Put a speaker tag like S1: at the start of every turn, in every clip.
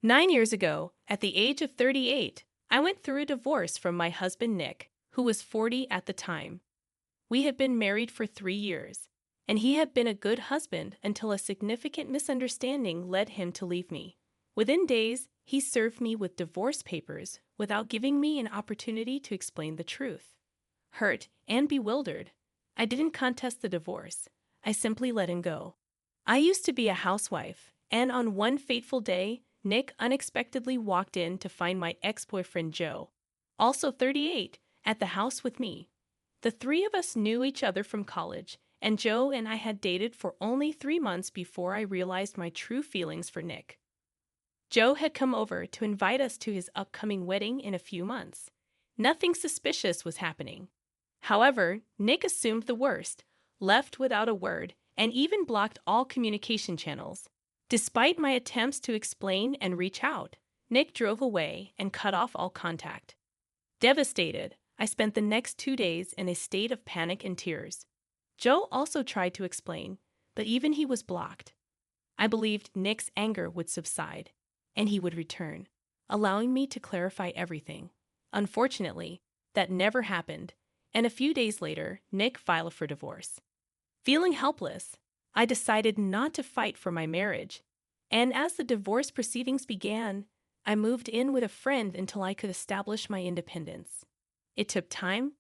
S1: 9 years ago, at the age of 38, I went through a divorce from my husband Nick, who was 40 at the time. We had been married for 3 years, and he had been a good husband until a significant misunderstanding led him to leave me. Within days, he served me with divorce papers without giving me an opportunity to explain the truth. Hurt and bewildered, I didn't contest the divorce. I simply let him go. I used to be a housewife, and on one fateful day, Nick unexpectedly walked in to find my ex-boyfriend Joe, also 38, at the house with me. The three of us knew each other from college, and Joe and I had dated for only 3 months before I realized my true feelings for Nick. Joe had come over to invite us to his upcoming wedding in a few months. Nothing suspicious was happening. However, Nick assumed the worst, left without a word, and even blocked all communication channels. Despite my attempts to explain and reach out, Nick drove away and cut off all contact. Devastated, I spent the next 2 days in a state of panic and tears. Joe also tried to explain, but even he was blocked. I believed Nick's anger would subside, and he would return, allowing me to clarify everything. Unfortunately, that never happened, and a few days later, Nick filed for divorce. Feeling helpless, I decided not to fight for my marriage, and as the divorce proceedings began, I moved in with a friend until I could establish my independence. It took time,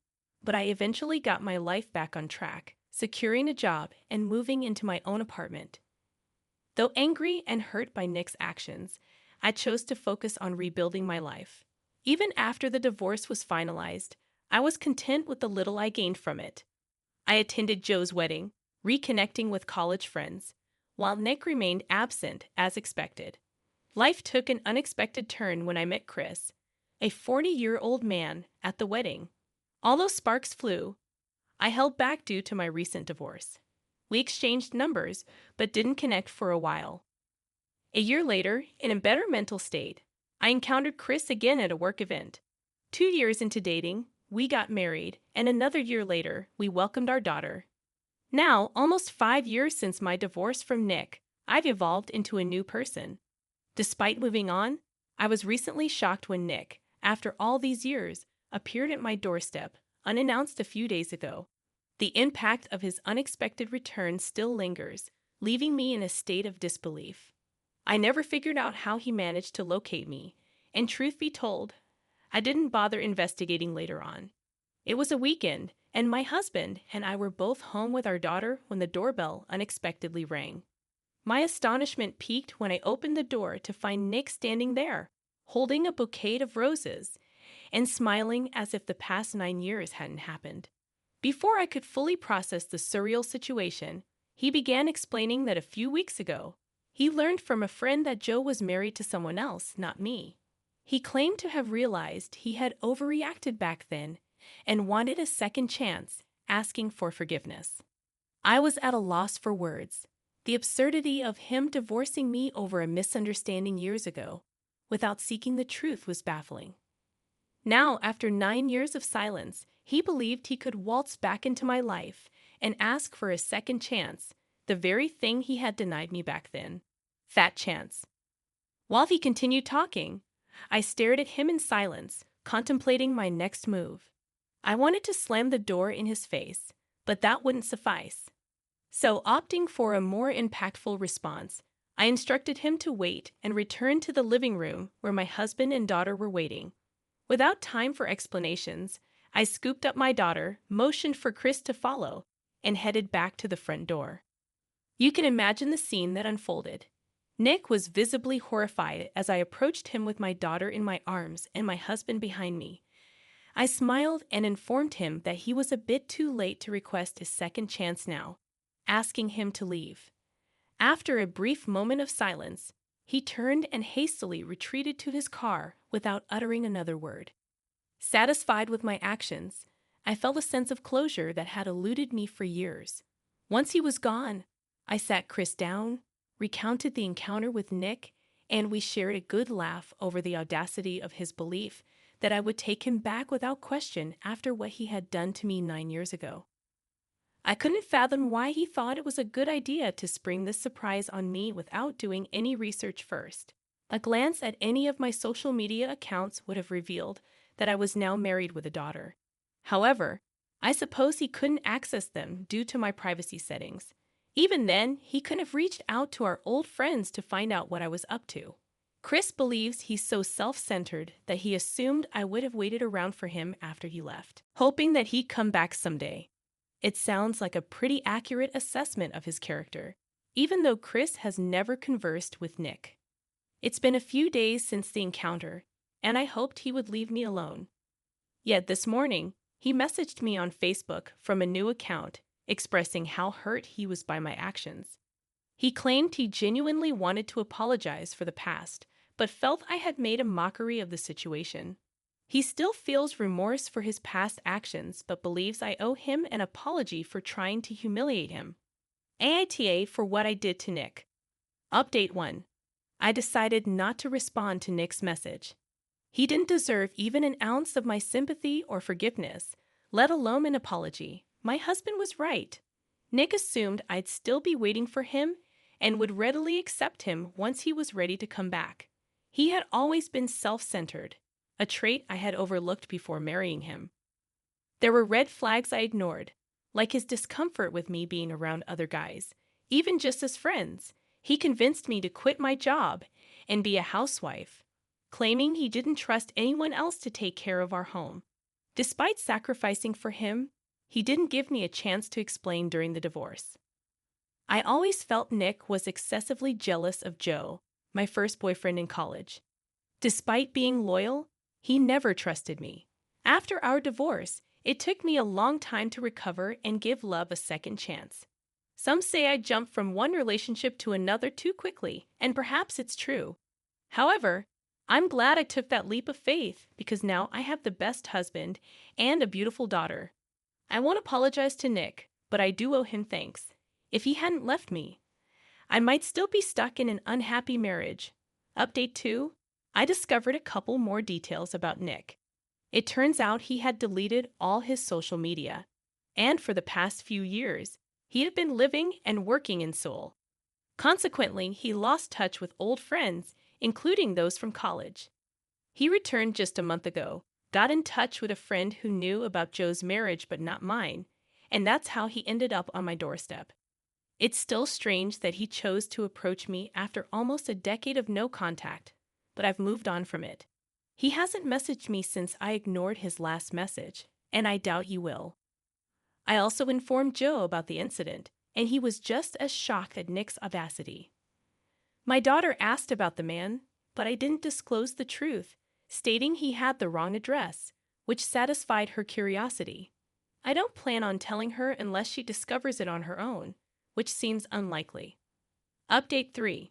S1: but I eventually got my life back on track, securing a job and moving into my own apartment. Though angry and hurt by Nick's actions, I chose to focus on rebuilding my life. Even after the divorce was finalized, I was content with the little I gained from it. I attended Joe's wedding, reconnecting with college friends, while Nick remained absent as expected. Life took an unexpected turn when I met Chris, a 40-year-old man, at the wedding. Although sparks flew, I held back due to my recent divorce. We exchanged numbers, but didn't connect for a while. A year later, in a better mental state, I encountered Chris again at a work event. 2 years into dating, we got married, and another year later, we welcomed our daughter. Now, almost 5 years since my divorce from Nick, I've evolved into a new person. Despite moving on, I was recently shocked when Nick, after all these years, appeared at my doorstep, unannounced a few days ago. The impact of his unexpected return still lingers, leaving me in a state of disbelief. I never figured out how he managed to locate me, and truth be told, I didn't bother investigating later on. It was a weekend, and my husband and I were both home with our daughter when the doorbell unexpectedly rang. My astonishment peaked when I opened the door to find Nick standing there, holding a bouquet of roses, and smiling as if the past 9 years hadn't happened. Before I could fully process the surreal situation, he began explaining that a few weeks ago, he learned from a friend that Joe was married to someone else, not me. He claimed to have realized he had overreacted back then and wanted a second chance, asking for forgiveness. I was at a loss for words. The absurdity of him divorcing me over a misunderstanding years ago, without seeking the truth, was baffling. Now, after 9 years of silence, he believed he could waltz back into my life and ask for a second chance, the very thing he had denied me back then. Fat chance. While he continued talking, I stared at him in silence, contemplating my next move. I wanted to slam the door in his face, but that wouldn't suffice. So, opting for a more impactful response, I instructed him to wait and return to the living room where my husband and daughter were waiting. Without time for explanations, I scooped up my daughter, motioned for Chris to follow, and headed back to the front door. You can imagine the scene that unfolded. Nick was visibly horrified as I approached him with my daughter in my arms and my husband behind me. I smiled and informed him that he was a bit too late to request a second chance now, asking him to leave. After a brief moment of silence, he turned and hastily retreated to his car without uttering another word. Satisfied with my actions, I felt a sense of closure that had eluded me for years. Once he was gone, I sat Chris down, recounted the encounter with Nick, and we shared a good laugh over the audacity of his belief that I would take him back without question after what he had done to me 9 years ago. I couldn't fathom why he thought it was a good idea to spring this surprise on me without doing any research first. A glance at any of my social media accounts would have revealed that I was now married with a daughter. However, I suppose he couldn't access them due to my privacy settings. Even then, he couldn't have reached out to our old friends to find out what I was up to. Chris believes he's so self-centered that he assumed I would have waited around for him after he left, hoping that he'd come back someday. It sounds like a pretty accurate assessment of his character, even though Chris has never conversed with Nick. It's been a few days since the encounter, and I hoped he would leave me alone. Yet this morning, he messaged me on Facebook from a new account, expressing how hurt he was by my actions. He claimed he genuinely wanted to apologize for the past, but felt I had made a mockery of the situation. He still feels remorse for his past actions, but believes I owe him an apology for trying to humiliate him. AITA for what I did to Nick. Update 1. I decided not to respond to Nick's message. He didn't deserve even an ounce of my sympathy or forgiveness, let alone an apology. My husband was right. Nick assumed I'd still be waiting for him and would readily accept him once he was ready to come back. He had always been self-centered, a trait I had overlooked before marrying him. There were red flags I ignored, like his discomfort with me being around other guys, even just as friends. He convinced me to quit my job and be a housewife, claiming he didn't trust anyone else to take care of our home. Despite sacrificing for him, he didn't give me a chance to explain during the divorce. I always felt Nick was excessively jealous of Joe, my first boyfriend in college. Despite being loyal, he never trusted me. After our divorce, it took me a long time to recover and give love a second chance. Some say I jumped from one relationship to another too quickly, and perhaps it's true. However, I'm glad I took that leap of faith because now I have the best husband and a beautiful daughter. I won't apologize to Nick, but I do owe him thanks. If he hadn't left me, I might still be stuck in an unhappy marriage. Update 2. I discovered a couple more details about Nick. It turns out he had deleted all his social media, and for the past few years, he had been living and working in Seoul. Consequently, he lost touch with old friends, including those from college. He returned just a month ago, got in touch with a friend who knew about Joe's marriage but not mine, and that's how he ended up on my doorstep. It's still strange that he chose to approach me after almost a decade of no contact, but I've moved on from it. He hasn't messaged me since I ignored his last message, and I doubt he will. I also informed Joe about the incident, and he was just as shocked at Nick's audacity. My daughter asked about the man, but I didn't disclose the truth, stating he had the wrong address, which satisfied her curiosity. I don't plan on telling her unless she discovers it on her own, which seems unlikely. Update 3.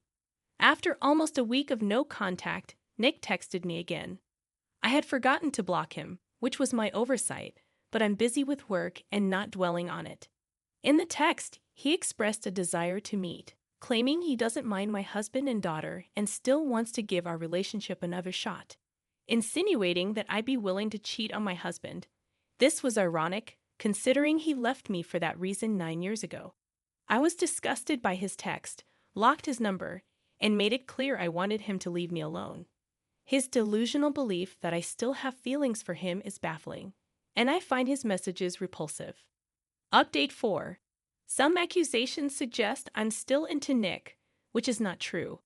S1: After almost a week of no contact, Nick texted me again. I had forgotten to block him, which was my oversight, but I'm busy with work and not dwelling on it. In the text, he expressed a desire to meet, claiming he doesn't mind my husband and daughter and still wants to give our relationship another shot, insinuating that I'd be willing to cheat on my husband. This was ironic, considering he left me for that reason 9 years ago. I was disgusted by his text, blocked his number, and made it clear I wanted him to leave me alone. His delusional belief that I still have feelings for him is baffling, and I find his messages repulsive. Update 4. Some accusations suggest I'm still into Nick, which is not true.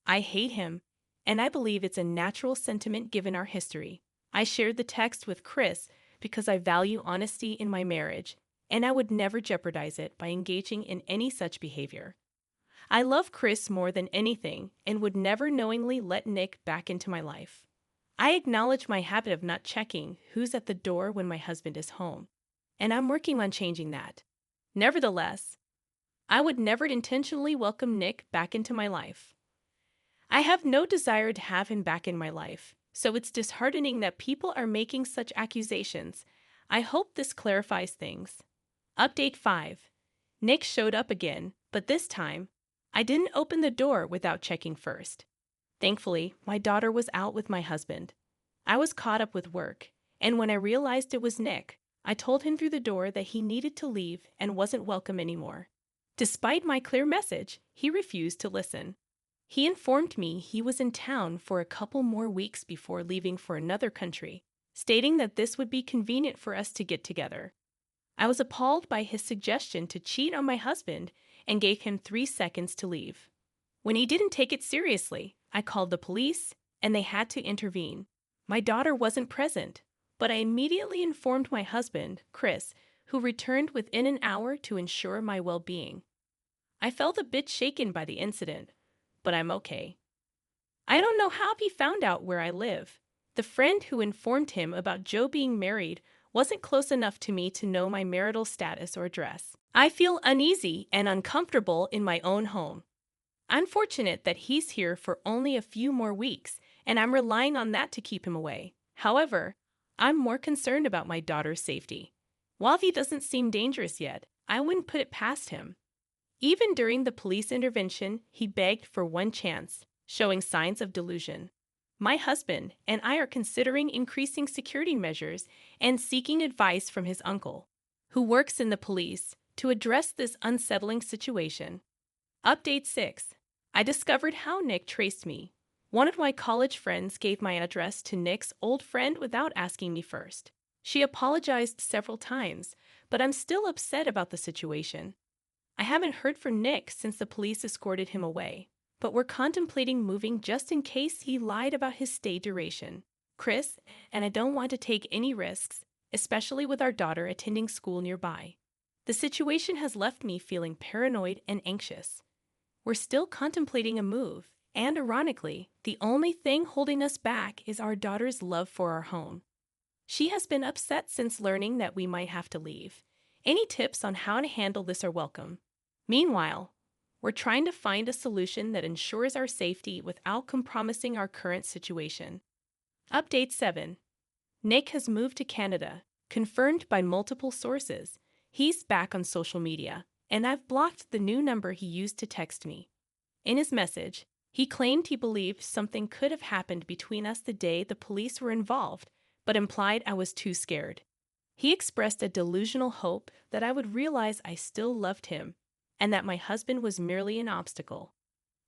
S1: I hate him, and I believe it's a natural sentiment given our history. I shared the text with Chris because I value honesty in my marriage, and I would never jeopardize it by engaging in any such behavior. I love Chris more than anything and would never knowingly let Nick back into my life. I acknowledge my habit of not checking who's at the door when my husband is home, and I'm working on changing that. Nevertheless, I would never intentionally welcome Nick back into my life. I have no desire to have him back in my life, so it's disheartening that people are making such accusations. I hope this clarifies things. Update 5. Nick showed up again, but this time, I didn't open the door without checking first. Thankfully, my daughter was out with my husband. I was caught up with work, and when I realized it was Nick, I told him through the door that he needed to leave and wasn't welcome anymore. Despite my clear message, he refused to listen. He informed me he was in town for a couple more weeks before leaving for another country, stating that this would be convenient for us to get together. I was appalled by his suggestion to cheat on my husband and gave him 3 seconds to leave. When he didn't take it seriously, I called the police and they had to intervene. My daughter wasn't present, but I immediately informed my husband, Chris, who returned within an hour to ensure my well-being. I felt a bit shaken by the incident, but I'm okay. I don't know how he found out where I live. The friend who informed him about Joe being married wasn't close enough to me to know my marital status or address. I feel uneasy and uncomfortable in my own home. I'm fortunate that he's here for only a few more weeks, and I'm relying on that to keep him away. However, I'm more concerned about my daughter's safety. While he doesn't seem dangerous yet, I wouldn't put it past him. Even during the police intervention, he begged for one chance, showing signs of delusion. My husband and I are considering increasing security measures and seeking advice from his uncle, who works in the police, to address this unsettling situation. Update 6. I discovered how Nick traced me. One of my college friends gave my address to Nick's old friend without asking me first. She apologized several times, but I'm still upset about the situation. I haven't heard from Nick since the police escorted him away, but we're contemplating moving just in case he lied about his stay duration. Chris, and I don't want to take any risks, especially with our daughter attending school nearby. The situation has left me feeling paranoid and anxious. We're still contemplating a move, and ironically, the only thing holding us back is our daughter's love for our home. She has been upset since learning that we might have to leave. Any tips on how to handle this are welcome. Meanwhile, we're trying to find a solution that ensures our safety without compromising our current situation. Update 7. Nick has moved to Canada, confirmed by multiple sources. He's back on social media, and I've blocked the new number he used to text me. In his message, he claimed he believed something could have happened between us the day the police were involved, but implied I was too scared. He expressed a delusional hope that I would realize I still loved him and that my husband was merely an obstacle.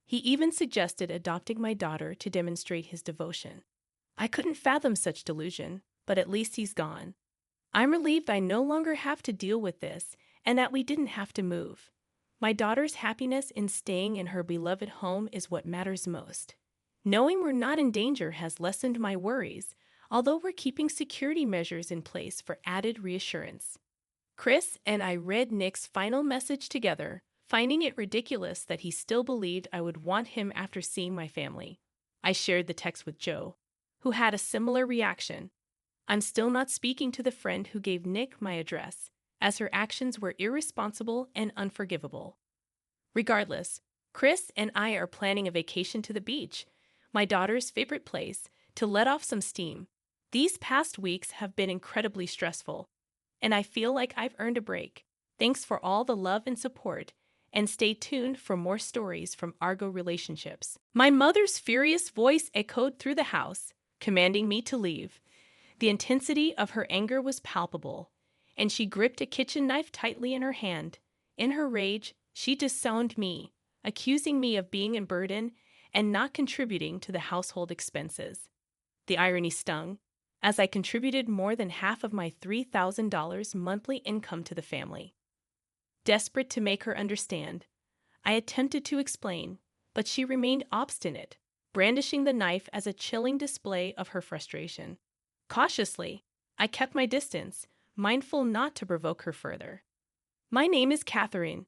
S1: He even suggested adopting my daughter to demonstrate his devotion. I couldn't fathom such delusion, but at least he's gone. I'm relieved I no longer have to deal with this and that we didn't have to move. My daughter's happiness in staying in her beloved home is what matters most. Knowing we're not in danger has lessened my worries, although we're keeping security measures in place for added reassurance. Chris and I read Nick's final message together, finding it ridiculous that he still believed I would want him after seeing my family. I shared the text with Joe, who had a similar reaction. I'm still not speaking to the friend who gave Nick my address, as her actions were irresponsible and unforgivable. Regardless, Chris and I are planning a vacation to the beach, my daughter's favorite place, to let off some steam. These past weeks have been incredibly stressful, and I feel like I've earned a break. Thanks for all the love and support, and stay tuned for more stories from Argo Relationships. My mother's furious voice echoed through the house, commanding me to leave. The intensity of her anger was palpable, and she gripped a kitchen knife tightly in her hand. In her rage, she disowned me, accusing me of being a burden and not contributing to the household expenses. The irony stung, as I contributed more than half of my $3,000 monthly income to the family. Desperate to make her understand, I attempted to explain, but she remained obstinate, brandishing the knife as a chilling display of her frustration. Cautiously, I kept my distance, mindful not to provoke her further. My name is Catherine,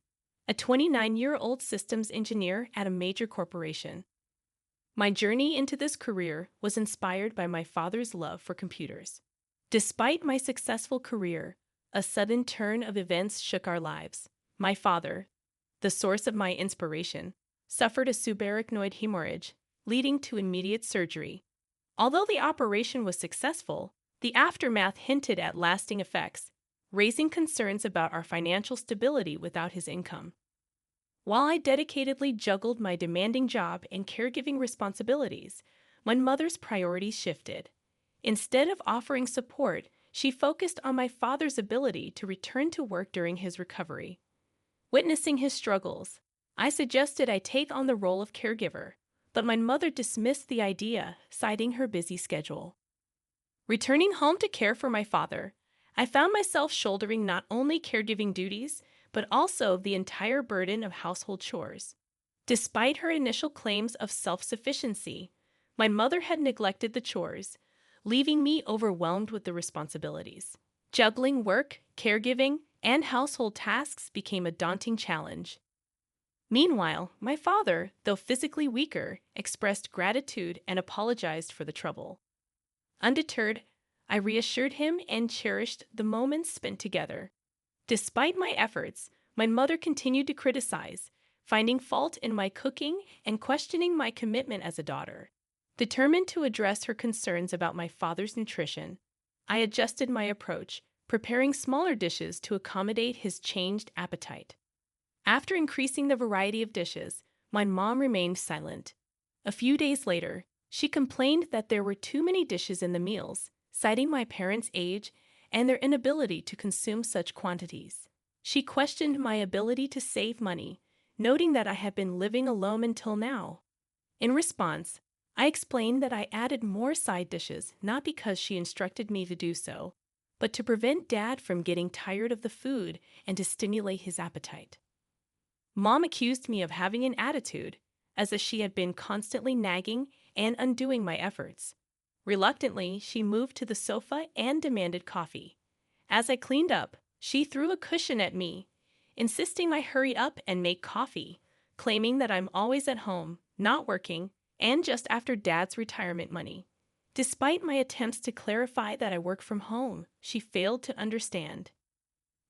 S1: a 29-year-old systems engineer at a major corporation. My journey into this career was inspired by my father's love for computers. Despite my successful career, a sudden turn of events shook our lives. My father, the source of my inspiration, suffered a subarachnoid hemorrhage, leading to immediate surgery. Although the operation was successful, the aftermath hinted at lasting effects, raising concerns about our financial stability without his income. While I dedicatedly juggled my demanding job and caregiving responsibilities, my mother's priorities shifted. Instead of offering support, she focused on my father's ability to return to work during his recovery. Witnessing his struggles, I suggested I take on the role of caregiver, but my mother dismissed the idea, citing her busy schedule. Returning home to care for my father, I found myself shouldering not only caregiving duties, but also the entire burden of household chores. Despite her initial claims of self-sufficiency, my mother had neglected the chores, leaving me overwhelmed with the responsibilities. Juggling work, caregiving, and household tasks became a daunting challenge. Meanwhile, my father, though physically weaker, expressed gratitude and apologized for the trouble. Undeterred, I reassured him and cherished the moments spent together. Despite my efforts, my mother continued to criticize, finding fault in my cooking and questioning my commitment as a daughter. Determined to address her concerns about my father's nutrition, I adjusted my approach, preparing smaller dishes to accommodate his changed appetite. After increasing the variety of dishes, my mom remained silent. A few days later, she complained that there were too many dishes in the meals, citing my parents' age and their inability to consume such quantities. She questioned my ability to save money, noting that I had been living alone until now. In response, I explained that I added more side dishes not because she instructed me to do so, but to prevent Dad from getting tired of the food and to stimulate his appetite. Mom accused me of having an attitude, as if she had been constantly nagging and undoing my efforts. Reluctantly, she moved to the sofa and demanded coffee. As I cleaned up, she threw a cushion at me, insisting I hurry up and make coffee, claiming that I'm always at home, not working, and just after Dad's retirement money. Despite my attempts to clarify that I work from home, she failed to understand.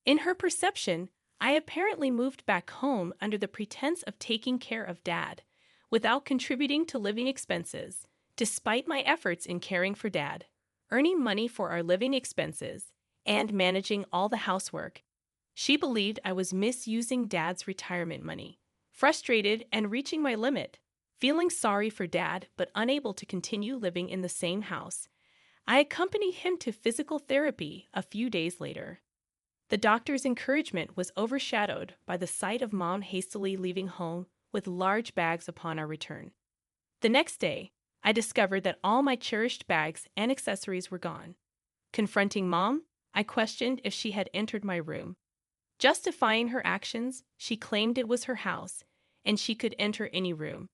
S1: In her perception, I apparently moved back home under the pretense of taking care of Dad, without contributing to living expenses, despite my efforts in caring for Dad, earning money for our living expenses, and managing all the housework. She believed I was misusing Dad's retirement money. Frustrated and reaching my limit, feeling sorry for Dad but unable to continue living in the same house, I accompanied him to physical therapy a few days later. The doctor's encouragement was overshadowed by the sight of Mom hastily leaving home with large bags upon our return. The next day, I discovered that all my cherished bags and accessories were gone. Confronting Mom, I questioned if she had entered my room. Justifying her actions, she claimed it was her house, and she could enter any room.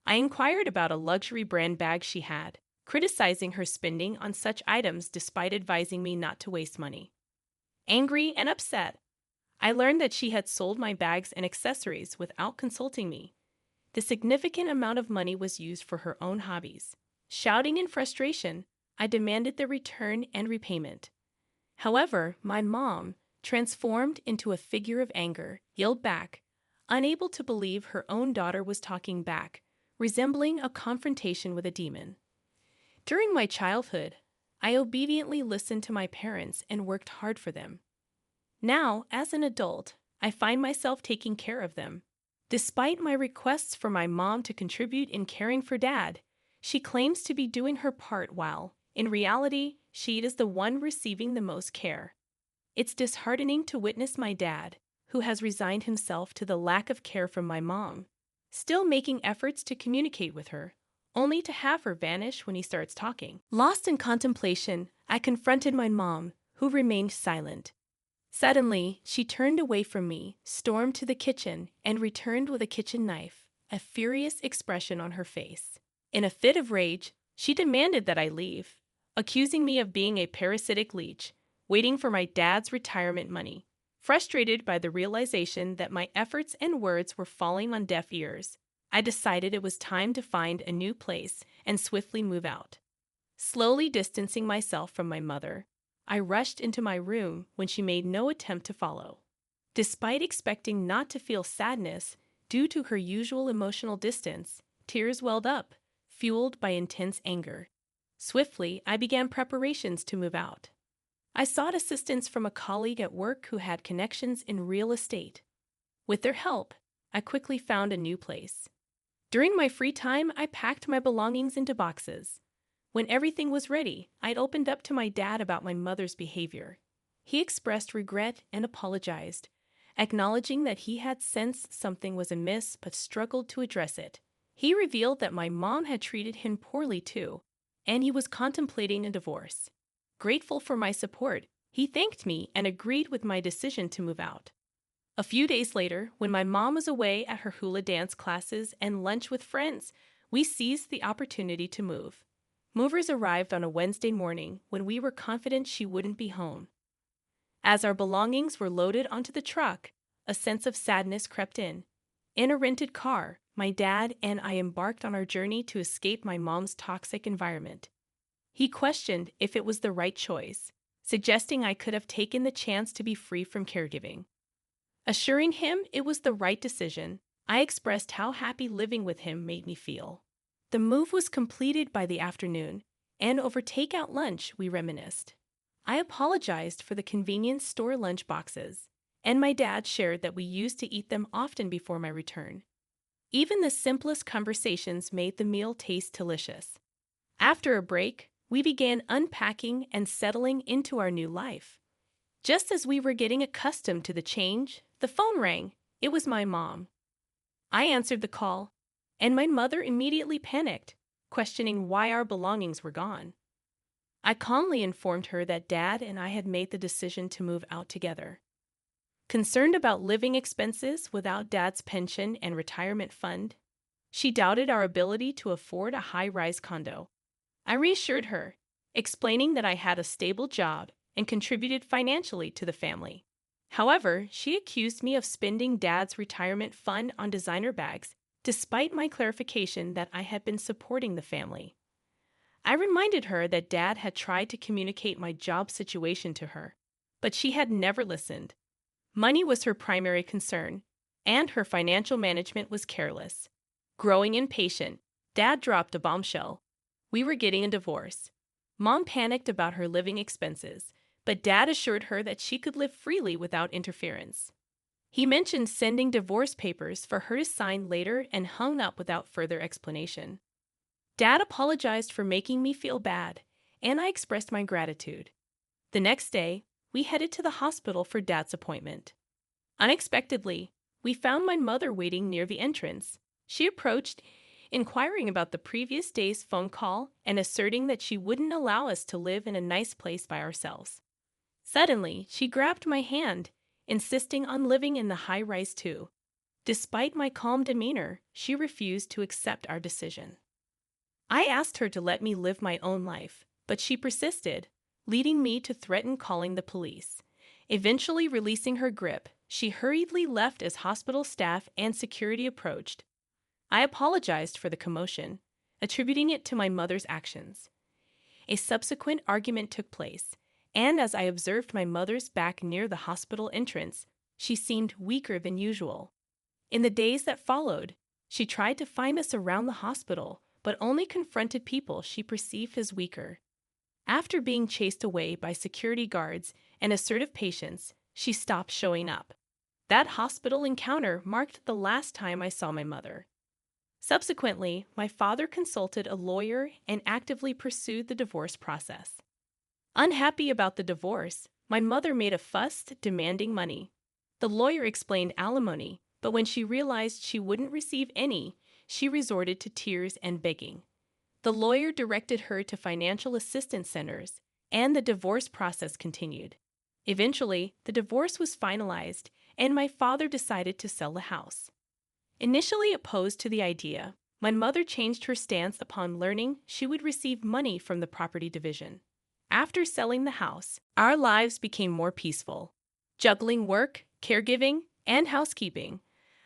S1: I inquired about a luxury brand bag she had, criticizing her spending on such items despite advising me not to waste money. Angry and upset, I learned that she had sold my bags and accessories without consulting me. The significant amount of money was used for her own hobbies. Shouting in frustration, I demanded their return and repayment. However, my mom, transformed into a figure of anger, yelled back, unable to believe her own daughter was talking back, resembling a confrontation with a demon. During my childhood, I obediently listened to my parents and worked hard for them. Now, as an adult, I find myself taking care of them. Despite my requests for my mom to contribute in caring for Dad, she claims to be doing her part while, in reality, she is the one receiving the most care. It's disheartening to witness my dad, who has resigned himself to the lack of care from my mom, still making efforts to communicate with her, only to have her vanish when he starts talking. Lost in contemplation, I confronted my mom, who remained silent. Suddenly, she turned away from me, stormed to the kitchen, and returned with a kitchen knife, a furious expression on her face. In a fit of rage, she demanded that I leave, accusing me of being a parasitic leech, waiting for my dad's retirement money. Frustrated by the realization that my efforts and words were falling on deaf ears, I decided it was time to find a new place and swiftly move out. Slowly distancing myself from my mother, I rushed into my room when she made no attempt to follow. Despite expecting not to feel sadness due to her usual emotional distance, tears welled up, fueled by intense anger. Swiftly, I began preparations to move out. I sought assistance from a colleague at work who had connections in real estate. With their help, I quickly found a new place. During my free time, I packed my belongings into boxes. When everything was ready, I'd opened up to my dad about my mother's behavior. He expressed regret and apologized, acknowledging that he had sensed something was amiss but struggled to address it. He revealed that my mom had treated him poorly too, and he was contemplating a divorce. Grateful for my support, he thanked me and agreed with my decision to move out. A few days later, when my mom was away at her hula dance classes and lunch with friends, we seized the opportunity to move. Movers arrived on a Wednesday morning when we were confident she wouldn't be home. As our belongings were loaded onto the truck, a sense of sadness crept in. In a rented car, my dad and I embarked on our journey to escape my mom's toxic environment. He questioned if it was the right choice, suggesting I could have taken the chance to be free from caregiving. Assuring him it was the right decision, I expressed how happy living with him made me feel. The move was completed by the afternoon, and over takeout lunch we reminisced. I apologized for the convenience store lunch boxes, and my dad shared that we used to eat them often before my return. Even the simplest conversations made the meal taste delicious. After a break, we began unpacking and settling into our new life. Just as we were getting accustomed to the change, the phone rang. It was my mom. I answered the call, and my mother immediately panicked, questioning why our belongings were gone. I calmly informed her that Dad and I had made the decision to move out together. Concerned about living expenses without Dad's pension and retirement fund, she doubted our ability to afford a high-rise condo. I reassured her, explaining that I had a stable job and contributed financially to the family. However, she accused me of spending Dad's retirement fund on designer bags, despite my clarification that I had been supporting the family. I reminded her that Dad had tried to communicate my job situation to her, but she had never listened. Money was her primary concern, and her financial management was careless. Growing impatient, Dad dropped a bombshell. We were getting a divorce. Mom panicked about her living expenses, but Dad assured her that she could live freely without interference. He mentioned sending divorce papers for her to sign later and hung up without further explanation. Dad apologized for making me feel bad, and I expressed my gratitude. The next day, we headed to the hospital for Dad's appointment. Unexpectedly, we found my mother waiting near the entrance. She approached, inquiring about the previous day's phone call and asserting that she wouldn't allow us to live in a nice place by ourselves. Suddenly, she grabbed my hand, insisting on living in the high-rise too. Despite my calm demeanor, she refused to accept our decision. I asked her to let me live my own life, but she persisted, leading me to threaten calling the police. Eventually releasing her grip, she hurriedly left as hospital staff and security approached. I apologized for the commotion, attributing it to my mother's actions. A subsequent argument took place, and as I observed my mother's back near the hospital entrance, she seemed weaker than usual. In the days that followed, she tried to find us around the hospital, but only confronted people she perceived as weaker. After being chased away by security guards and assertive patients, she stopped showing up. That hospital encounter marked the last time I saw my mother. Subsequently, my father consulted a lawyer and actively pursued the divorce process. Unhappy about the divorce, my mother made a fuss demanding money. The lawyer explained alimony, but when she realized she wouldn't receive any, she resorted to tears and begging. The lawyer directed her to financial assistance centers, and the divorce process continued. Eventually, the divorce was finalized, and my father decided to sell the house. Initially opposed to the idea, my mother changed her stance upon learning she would receive money from the property division. After selling the house, our lives became more peaceful. Juggling work, caregiving, and housekeeping,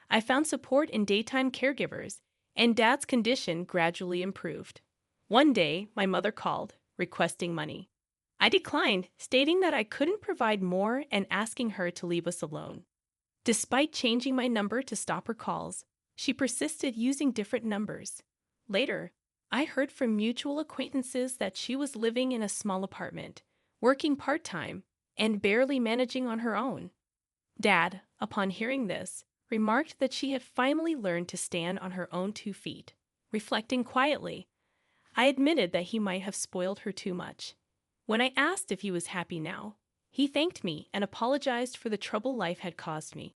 S1: I found support in daytime caregivers, and Dad's condition gradually improved. One day, my mother called, requesting money. I declined, stating that I couldn't provide more and asking her to leave us alone. Despite changing my number to stop her calls, she persisted using different numbers. Later, I heard from mutual acquaintances that she was living in a small apartment, working part-time, and barely managing on her own. Dad, upon hearing this, remarked that she had finally learned to stand on her own 2 feet. Reflecting quietly, I admitted that he might have spoiled her too much. When I asked if he was happy now, he thanked me and apologized for the trouble life had caused me.